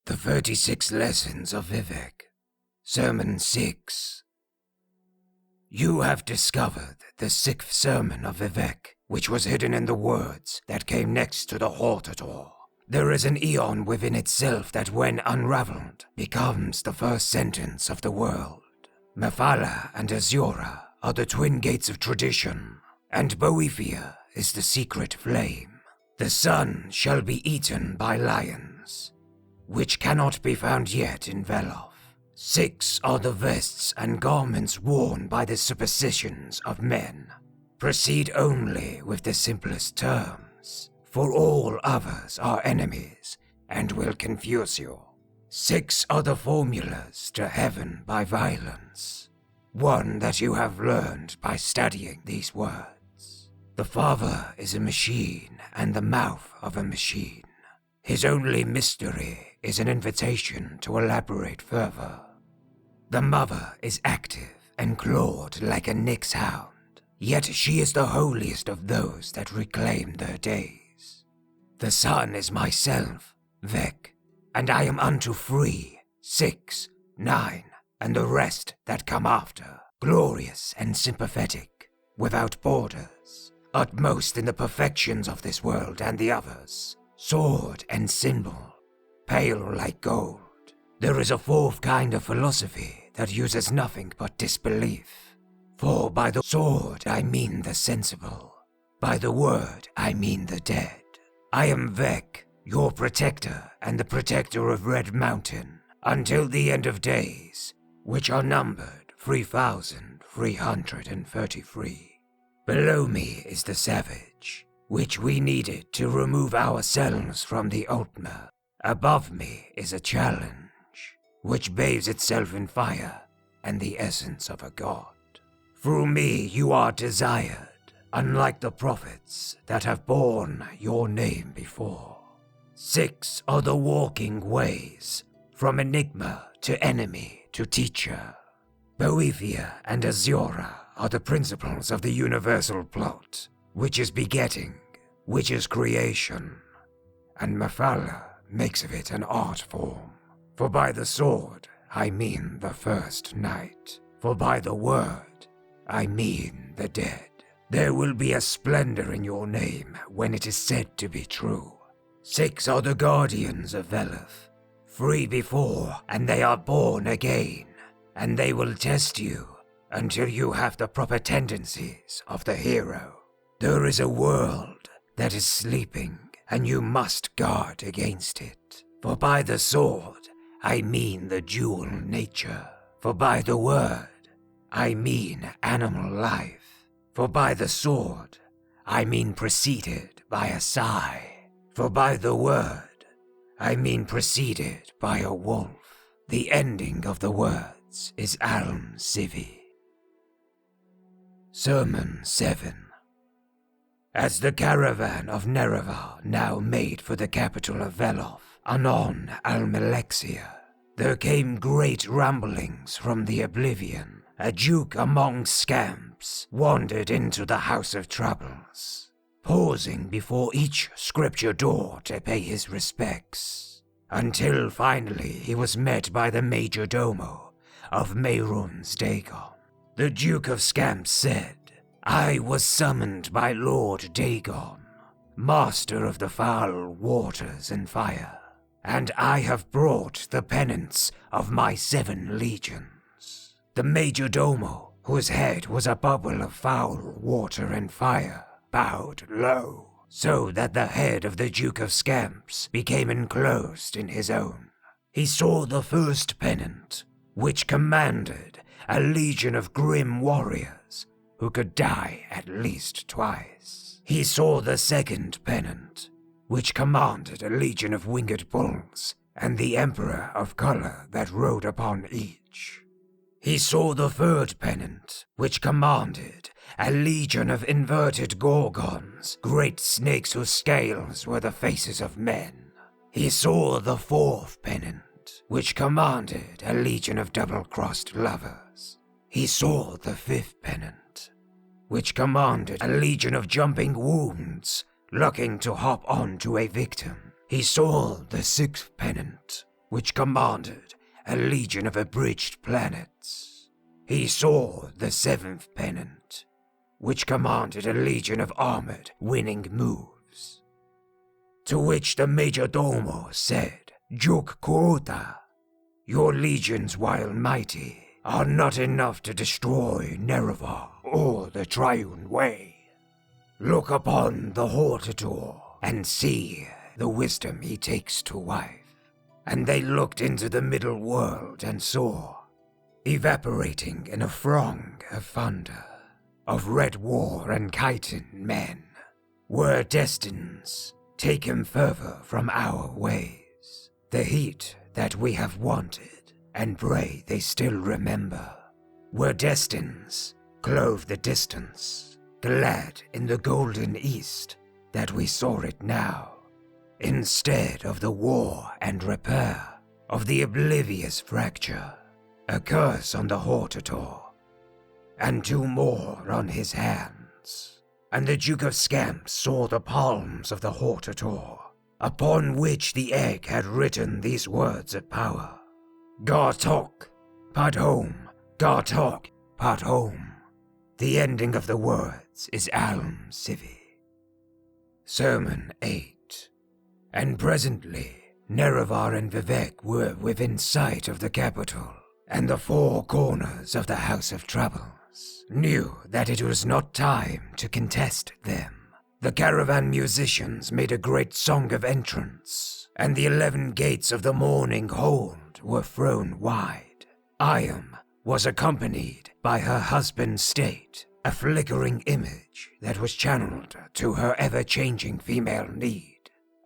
The 36 Lessons of Vivec, Sermon 6. You have discovered the 6th sermon of Vivec, which was hidden in the words that came next to the Hortator. There is an eon within itself that, when unraveled, becomes the first sentence of the world. Mephala and Azura are the twin gates of tradition, and Boethia is the secret flame. The sun shall be eaten by lions, which cannot be found yet in Veloth. 6 are the vests and garments worn by the superstitions of men. Proceed only with the simplest terms, for all others are enemies and will confuse you. 6 are the formulas to heaven by violence, one that you have learned by studying these words. The Father is a machine and the mouth of a machine. His only mystery is an invitation to elaborate further. The Mother is active and clawed like a Nyx hound, yet she is the holiest of those that reclaim their days. The Son is myself, Vec, and I am unto 3, 6, 9, and the rest that come after, glorious and sympathetic, without borders, utmost in the perfections of this world and the others. Sword and symbol, pale like gold. There is a 4th kind of philosophy that uses nothing but disbelief. For by the sword I mean the sensible, by the word I mean the dead. I am Vec, your protector and the protector of Red Mountain, until the end of days, which are numbered 3,333. Below me is the savage, which we needed to remove ourselves from the Ultima. Above me is a challenge, which bathes itself in fire and the essence of a god. Through me you are desired, unlike the prophets that have borne your name before. 6 are the walking ways, from enigma to enemy to teacher. Boethia and Azura are the principles of the universal plot, which is begetting, which is creation, and Mephala makes of it an art form. For by the sword I mean the first night, for by the word I mean the dead. There will be a splendor in your name when it is said to be true. 6 are the guardians of Veloth, 3 before, and they are born again, and they will test you until you have the proper tendencies of the hero. There is a world that is sleeping, and you must guard against it. For by the sword, I mean the dual nature. For by the word, I mean animal life. For by the sword, I mean preceded by a sigh. For by the word, I mean preceded by a wolf. The ending of the words is ALMSIVI. Sermon 7. As the caravan of Nerevar now made for the capital of Veloth, anon Almalexia, there came great rumblings from the oblivion. A duke among scamps wandered into the House of Troubles, pausing before each scripture door to pay his respects, until finally he was met by the major domo of Mehrunes Dagon. The Duke of Scamps said, I was summoned by Lord Dagon, master of the foul waters and fire, and I have brought the penance of my 7 legions. The major domo, whose head was a bubble of foul water and fire, bowed low, so that the head of the Duke of Scamps became enclosed in his own. He saw the first pennant, which commanded a legion of grim warriors who could die at least twice. He saw the second pennant, which commanded a legion of winged bulls and the Emperor of Color that rode upon each. He saw the third pennant, which commanded a legion of inverted gorgons, great snakes whose scales were the faces of men. He saw the 4th pennant, which commanded a legion of double-crossed lovers. He saw the 5th pennant, which commanded a legion of jumping wounds, looking to hop onto a victim. He saw the 6th pennant, which commanded a legion of abridged planets. He saw the seventh pennant, which commanded a legion of armored winning moves. To which the major domo said, Juk Kuota, your legions, while mighty, are not enough to destroy Nerevar or the Triune Way. Look upon the Hortator and see the wisdom he takes to wife. And they looked into the middle world and saw, evaporating in a throng of thunder, of red war and chitin men, were destines taken further from our ways. The heat that we have wanted, and pray they still remember, were destines clove the distance, glad in the golden east that we saw it now. Instead of the war and repair, of the oblivious fracture, a curse on the Hortator, and 2 more on his hands. And the Duke of Scamps saw the palms of the Hortator, upon which the egg had written these words of power. Gartok, Padhome, Gartok, Padhome. The ending of the words is ALMSIVI. Sermon 8. And presently, Nerevar and Vivec were within sight of the capital, and the 4 corners of the House of Troubles knew that it was not time to contest them. The caravan musicians made a great song of entrance, and the 11 gates of the morning hold were thrown wide. Iam was accompanied by her husband's state, a flickering image that was channeled to her ever-changing female need.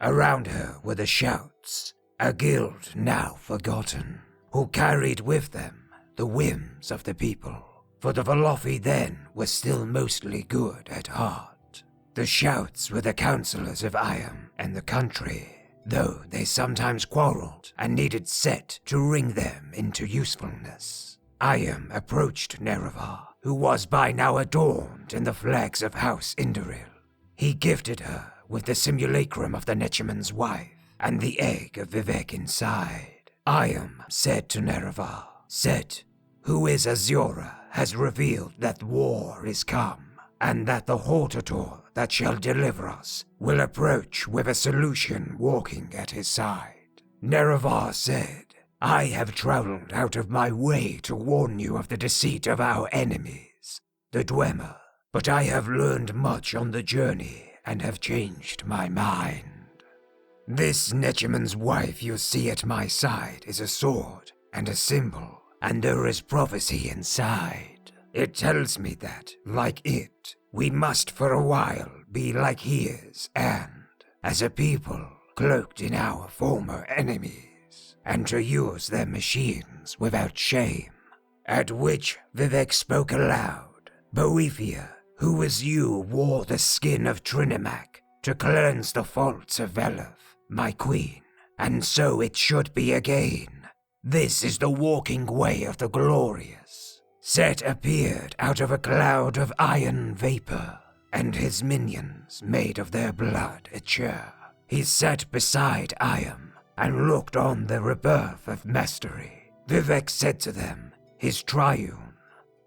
Around her were the shouts, a guild now forgotten, who carried with them the whims of the people, for the Velothi then were still mostly good at heart. The shouts were the councillors of Iam and the country, though they sometimes quarreled and needed Set to ring them into usefulness. Iam approached Nerevar, who was by now adorned in the flags of House Indoril. He gifted her with the simulacrum of the Nechiman's wife, and the egg of Vivec inside. Iam said to Nerevar, Set, who is Azura, has revealed that war is come, and that the Hortator that shall deliver us will approach with a solution walking at his side. Nerevar said, I have traveled out of my way to warn you of the deceit of our enemies, the Dwemer, but I have learned much on the journey, and have changed my mind. This Nechiman's wife you see at my side is a sword and a symbol, and there is prophecy inside. It tells me that, like it, we must for a while be like his and, as a people, cloaked in our former enemies, and to use their machines without shame. At which Vivec spoke aloud, Boethia, who as you wore the skin of Trinimac to cleanse the faults of Veloth, my queen, and so it should be again. This is the walking way of the glorious. Set appeared out of a cloud of iron vapor, and his minions made of their blood a chair. He sat beside Iam, and looked on the rebirth of mastery. Vivec said to them, his triune,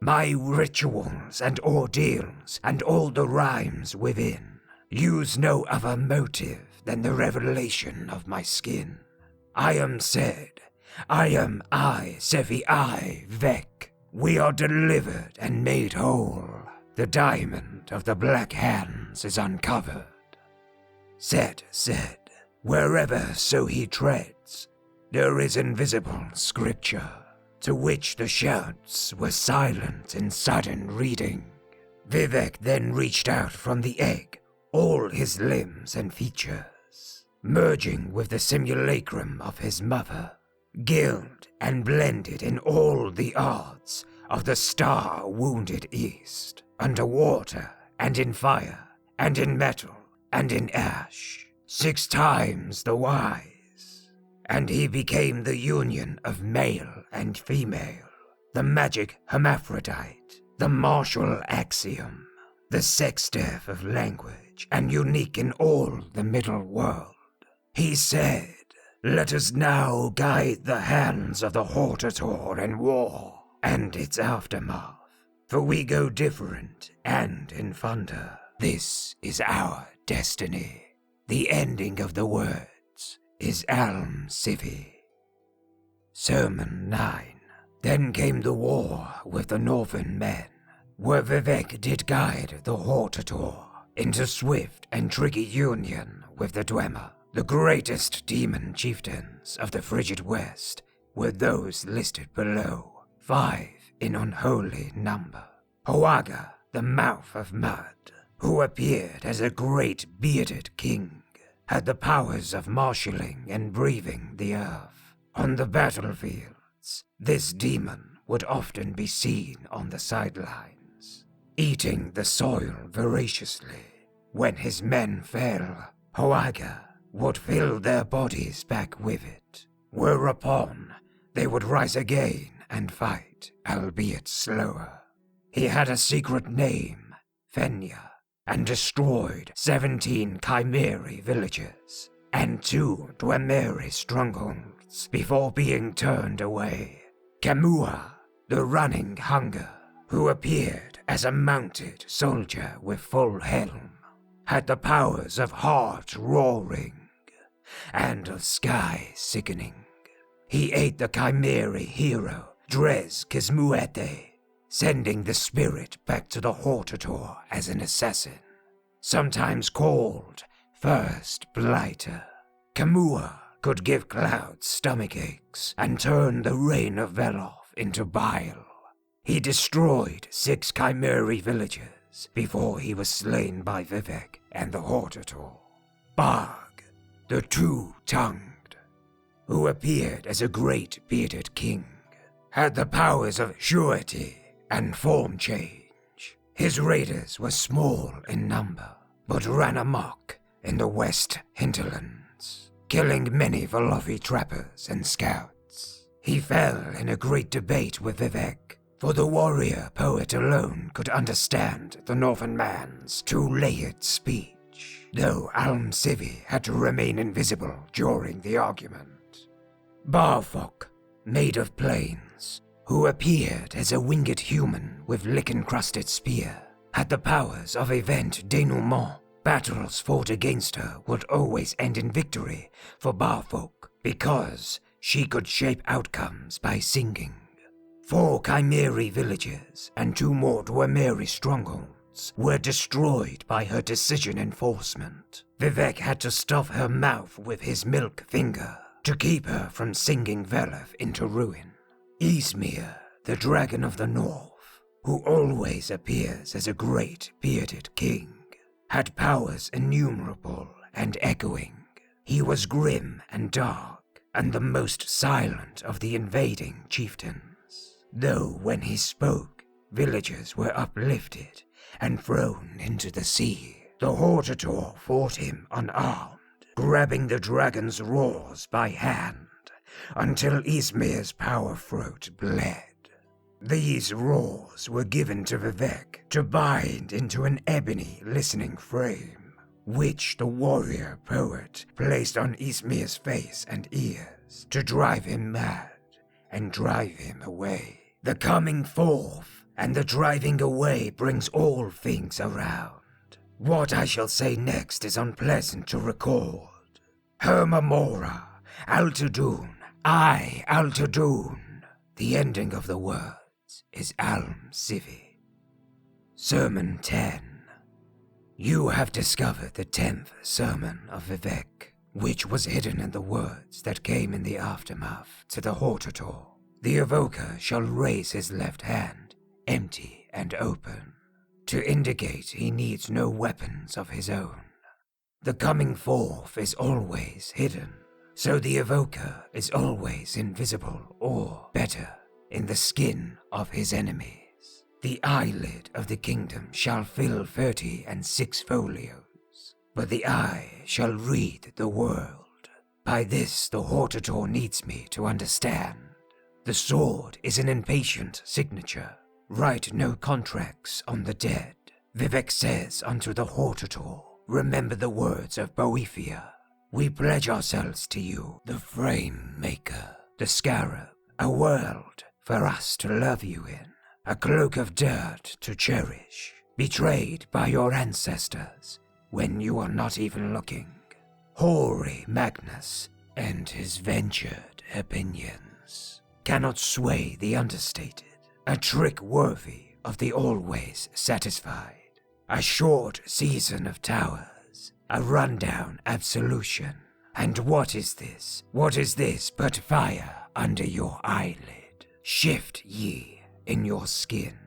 my rituals and ordeals and all the rhymes within use no other motive than the revelation of my skin. Iam said, I am I, Sevi I, Vec. We are delivered and made whole. The diamond of the black hands is uncovered. Set said, wherever so he treads, there is invisible scripture. To which the shouts were silent in sudden reading. Vivec then reached out from the egg all his limbs and features, merging with the simulacrum of his mother, gilded and blended in all the arts of the star-wounded East, under water and in fire and in metal and in ash, 6 times the wise. And he became the union of male and female, the magic hermaphrodite, the martial axiom, the sexteth of language, and unique in all the middle world. He said, Let us now guide the hands of the Hortator in war and its aftermath, for we go different and in thunder. This is our destiny. The ending of the words is ALMSIVI. Sermon 9. Then came the war with the Northern men, where Vivec did guide the Hortator into swift and tricky union with the Dwemer. The greatest demon chieftains of the frigid West were those listed below, 5 in unholy number. Hoaga, the mouth of mud, who appeared as a great bearded king, had the powers of marshalling and breathing the earth. On the battlefields, this demon would often be seen on the sidelines, eating the soil voraciously. When his men fell, Hoaga would fill their bodies back with it, whereupon they would rise again and fight, albeit slower. He had a secret name, Fenya, and destroyed 17 Chimeri villages and 2 Dwemeri strongholds before being turned away. Kamua, the running hunger, who appeared as a mounted soldier with full helm, had the powers of heart roaring and of sky sickening. He ate the Chimeri hero Dres Kismuete, sending the spirit back to the Hortator as an assassin, sometimes called First Blighter. Kamua could give clouds stomach aches and turn the rain of Veloth into bile. He destroyed 6 Chimeri villages before he was slain by Vivec and the Hortator. Bog, the two-tongued, who appeared as a great bearded king, had the powers of surety and form change. His raiders were small in number, but ran amok in the west hinterlands, killing many Velothi trappers and scouts. He fell in a great debate with Vivec, for the warrior poet alone could understand the Northern man's two-layered speech, though ALMSIVI had to remain invisible during the argument. Barfok, made of plains, who appeared as a winged human with lichen-crusted spear, had the powers of event denouement. Battles fought against her would always end in victory for Barfok, because she could shape outcomes by singing. 4 Chimeri villages and 2 more Dwemeri strongholds were destroyed by her decision enforcement. Vivec had to stuff her mouth with his milk finger to keep her from singing Veloth into ruin. Ysmir, the dragon of the north, who always appears as a great bearded king, had powers innumerable and echoing. He was grim and dark, and the most silent of the invading chieftains. Though when he spoke, villagers were uplifted and thrown into the sea. The Hortator fought him unarmed, grabbing the dragon's roars by hand until Ysmir's power throat bled. These roars were given to Vivec to bind into an ebony listening frame, which the warrior poet placed on Ysmir's face and ears to drive him mad and drive him away. The coming forth and the driving away brings all things around. What I shall say next is unpleasant to record. Hermamora, Altadun, Altadun. The ending of the words is ALMSIVI. Sermon 10. You have discovered the 10th sermon of Vivec, which was hidden in the words that came in the aftermath to the Hortator. The evoker shall raise his left hand, empty and open, to indicate he needs no weapons of his own. The coming forth is always hidden, so the evoker is always invisible or, better, in the skin of his enemies. The eyelid of the kingdom shall fill 36 folios, but the eye shall read the world. By this the Hortator needs me to understand. The sword is an impatient signature. Write no contracts on the dead. Vivec says unto the Hortator, remember the words of Boethia. we pledge ourselves to you, the frame maker, the scarab, a world for us to love you in, a cloak of dirt to cherish, betrayed by your ancestors when you are not even looking. Hoary Magnus and his ventured opinions cannot sway the understated, a trick worthy of the always satisfied, a short season of towers, a rundown absolution. And what is this? What is this but fire under your eyelid? Shift ye in your skin.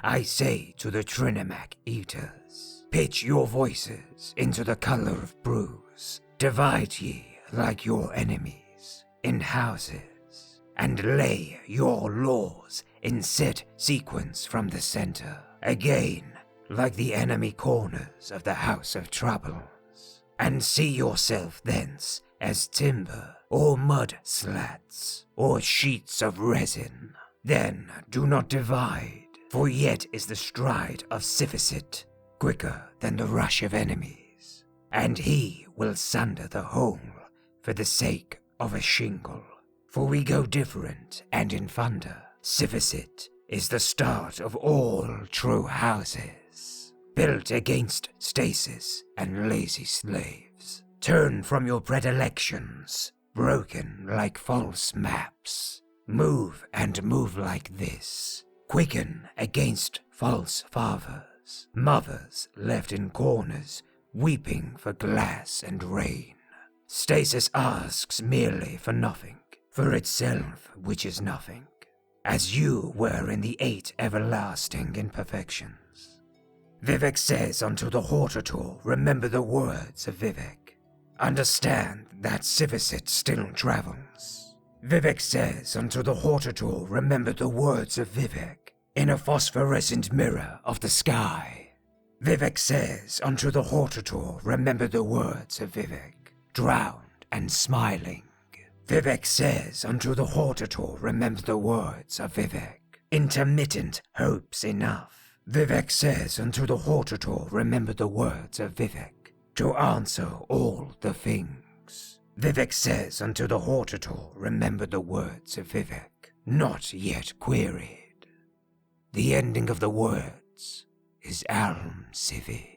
I say to the Trinamac eaters, pitch your voices into the color of bruise, divide ye like your enemies in houses, and lay your laws in set sequence from the center, again like the enemy corners of the house of troubles, and see yourself thence as timber or mud slats or sheets of resin. Then do not divide, for yet is the stride of Sifficit quicker than the rush of enemies, and he will sunder the whole for the sake of a shingle. For we go different and in thunder. Sifficit is the start of all true houses, built against stasis and lazy slaves. Turn from your predilections, broken like false maps. Move and move like this. Quicken against false fathers, mothers left in corners, weeping for glass and rain. Stasis asks merely for nothing, for itself which is nothing, as you were in the 8 everlasting imperfections. Vivec says unto the Hortator, remember the words of Vivec. Understand that Sifficit still travels. Vivec says unto the Hortator, remember the words of Vivec, in a phosphorescent mirror of the sky. Vivec says unto the Hortator, remember the words of Vivec, drowned and smiling. Vivec says unto the Hortator, remember the words of Vivec, intermittent hopes enough. Vivec says unto the Hortator, remember the words of Vivec, to answer all the things. Vivec says unto the Hortator, remember the words of Vivec, not yet queried. The ending of the words is ALMSIVI.